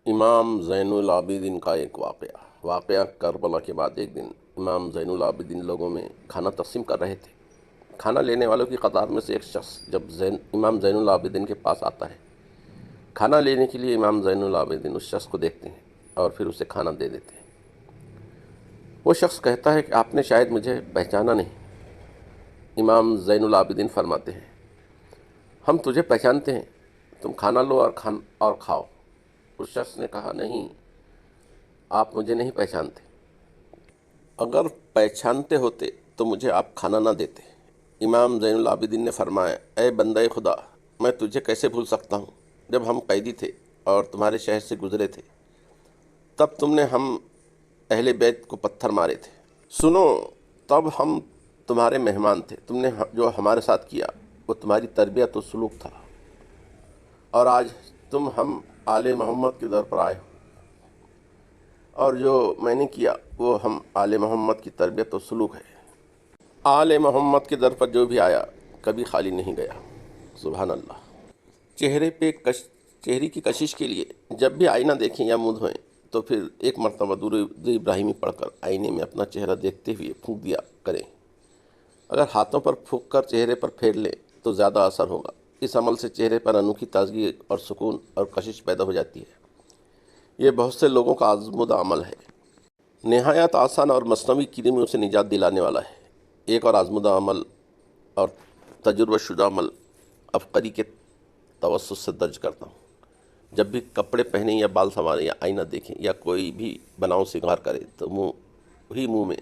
امام زین العابدین کا ایک واقعہ کربلا کے بعد ایک دن امام زین العابدین لوگوں میں کھانا تقسیم کر رہے تھے۔ کھانا لینے والوں کی قطار میں سے ایک شخص جب امام زین العابدین کے پاس آتا ہے، کھانا لینے کے لیے امام زین العابدین اس شخص کو دیکھتے ہیں اور پھر اسے کھانا دے دیتے ہیں۔ وہ شخص کہتا ہے کہ آپ نے شاید مجھے پہچانا نہیں۔ امام زین العابدین فرماتے ہیں، ہم تجھے پہچانتے ہیں، تم کھانا لو اور کھاؤ۔ اس شخص نے کہا، نہیں، آپ مجھے نہیں پہچانتے۔ اگر پہچانتے ہوتے تو مجھے آپ کھانا نہ دیتے۔ امام زین العابدین نے فرمایا، اے بندہ خدا، میں تجھے کیسے بھول سکتا ہوں؟ جب ہم قیدی تھے اور تمہارے شہر سے گزرے تھے، تب تم نے ہم اہل بیت کو پتھر مارے تھے۔ سنو، تب ہم تمہارے مہمان تھے، تم نے جو ہمارے ساتھ کیا وہ تمہاری تربیت و سلوک تھا، اور آج تم ہم آل محمد کے در پر آئے ہو، اور جو میں نے کیا وہ ہم آل محمد کی تربیت و سلوک ہے۔ آل محمد کے در پر جو بھی آیا کبھی خالی نہیں گیا۔ سبحان اللہ۔ چہرے کی کشش کے لیے جب بھی آئینہ دیکھیں یا منہ دھوئیں تو پھر ایک مرتبہ درود ابراہیمی پڑھ کر آئینے میں اپنا چہرہ دیکھتے ہوئے پھونک دیا کریں۔ اگر ہاتھوں پر پھونک کر چہرے پر پھیر لیں تو زیادہ اثر ہوگا۔ اس عمل سے چہرے پر انوکھی تازگی اور سکون اور کشش پیدا ہو جاتی ہے۔ یہ بہت سے لوگوں کا آزمودہ عمل ہے، نہایت آسان اور مصنوعی کریموں سے نجات دلانے والا ہے۔ ایک اور آزمودہ عمل اور تجربہ شدہ عمل افقری کے توسط سے درج کرتا ہوں۔ جب بھی کپڑے پہنیں یا بال سنواریں یا آئینہ دیکھیں یا کوئی بھی بناؤ سنگار کرے تو منہ میں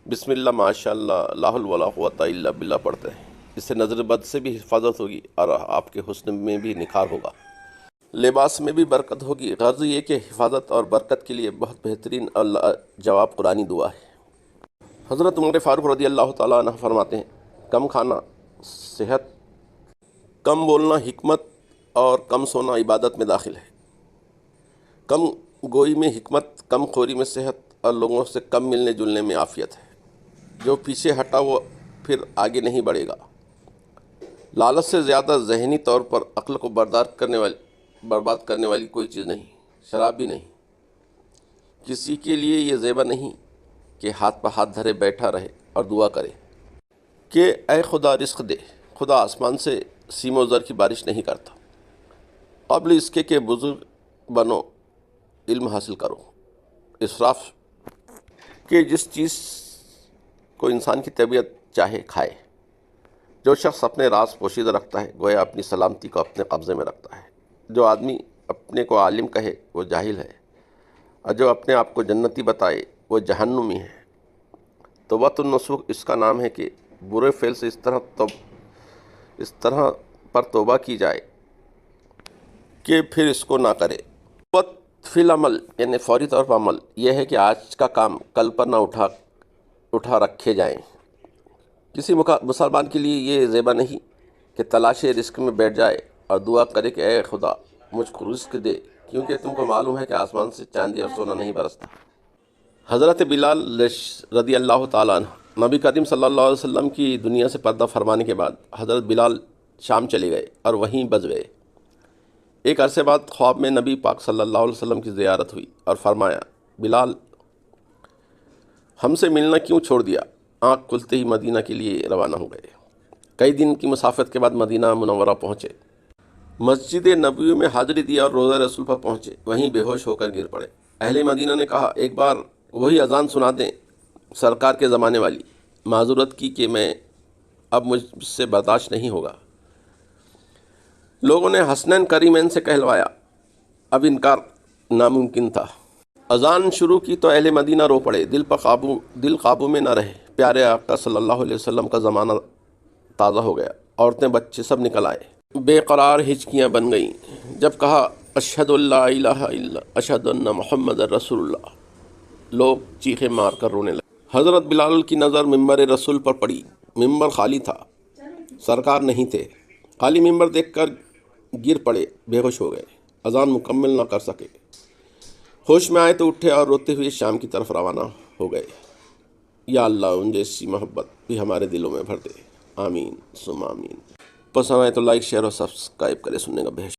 بسم اللہ، ماشاء اللہ، لا حول ولا قوۃ الا باللہ پڑھتے ہیں۔ اس سے نظر بد سے بھی حفاظت ہوگی اور آپ کے حسن میں بھی نکھار ہوگا، لباس میں بھی برکت ہوگی۔ غرض یہ کہ حفاظت اور برکت کے لیے بہت بہترین اور جواب قرآنی دعا ہے۔ حضرت عمر فاروق رضی اللہ تعالیٰ عنہ فرماتے ہیں، کم کھانا صحت، کم بولنا حکمت، اور کم سونا عبادت میں داخل ہے۔ کم گوئی میں حکمت، کم خوری میں صحت، اور لوگوں سے کم ملنے جلنے میں عافیت ہے۔ جو پیچھے ہٹا وہ پھر آگے نہیں بڑھے گا۔ لالچ سے زیادہ ذہنی طور پر عقل کو برباد کرنے والی کوئی چیز نہیں، شراب بھی نہیں۔ کسی کے لیے یہ زیبا نہیں کہ ہاتھ پہ ہاتھ دھرے بیٹھا رہے اور دعا کرے کہ اے خدا رزق دے۔ خدا آسمان سے سیم و زر کی بارش نہیں کرتا۔ قبل اس کے بزرگ بنو، علم حاصل کرو۔ اسراف کہ جس چیز کو انسان کی طبیعت چاہے کھائے۔ جو شخص اپنے راز پوشیدہ رکھتا ہے گویا اپنی سلامتی کو اپنے قبضے میں رکھتا ہے۔ جو آدمی اپنے کو عالم کہے وہ جاہل ہے، اور جو اپنے آپ کو جنتی بتائے وہ جہنمی ہے۔ توبہ النصوح اس کا نام ہے کہ برے فعل سے اس طرح پر توبہ کی جائے کہ پھر اس کو نہ کرے۔ توبہ فی العمل یعنی فوری طور پر عمل یہ ہے کہ آج کا کام کل پر نہ اٹھا رکھے جائیں۔ کسی مسلمان کے لیے یہ زیبا نہیں کہ تلاش رزق میں بیٹھ جائے اور دعا کرے کہ اے خدا مجھ کو رزق دے، کیونکہ تم کو معلوم ہے کہ آسمان سے چاندی اور سونا نہیں برستا۔ حضرت بلال رضی اللہ تعالیٰ عنہ، نبی کریم صلی اللہ علیہ وسلم کی دنیا سے پردہ فرمانے کے بعد حضرت بلال شام چلے گئے اور وہیں بس گئے۔ ایک عرصے بعد خواب میں نبی پاک صلی اللہ علیہ وسلم کی زیارت ہوئی اور فرمایا، بلال ہم سے ملنا کیوں چھوڑ دیا؟ آنکھ کھلتے ہی مدینہ کے لیے روانہ ہو گئے۔ کئی دن کی مسافت کے بعد مدینہ منورہ پہنچے، مسجد نبوی میں حاضری دی اور روضہ رسول پر پہنچے، وہیں بے ہوش ہو کر گر پڑے۔ اہل مدینہ نے کہا، ایک بار وہی اذان سنا دیں سرکار کے زمانے والی۔ معذورت کی کہ میں اب مجھ سے برداشت نہیں ہوگا۔ لوگوں نے حسنین کریمین سے کہلوایا، اب انکار ناممکن تھا۔ اذان شروع کی تو اہل مدینہ رو پڑے، دل قابو میں نہ رہے۔ پیارے آقا صلی اللہ علیہ وسلم کا زمانہ تازہ ہو گیا، عورتیں بچے سب نکل آئے، بے قرار ہچکیاں بن گئیں۔ جب کہا اشہد ان لا الہ الا اشہد ان محمد رسول اللہ، لوگ چیخیں مار کر رونے لگے۔ حضرت بلال کی نظر ممبر رسول پر پڑی۔ ممبر خالی تھا، سرکار نہیں تھے۔ خالی ممبر دیکھ کر گر پڑے، بے ہوش ہو گئے، اذان مکمل نہ کر سکے۔ ہوش میں آئے تو اٹھے اور روتے ہوئے شام کی طرف روانہ ہو گئے۔ یا اللہ ان جیسی محبت بھی ہمارے دلوں میں بھر دے، آمین ثم آمین۔ پسند آئے تو لائک، شیئر اور سبسکرائب کرے۔ سننے کا بہت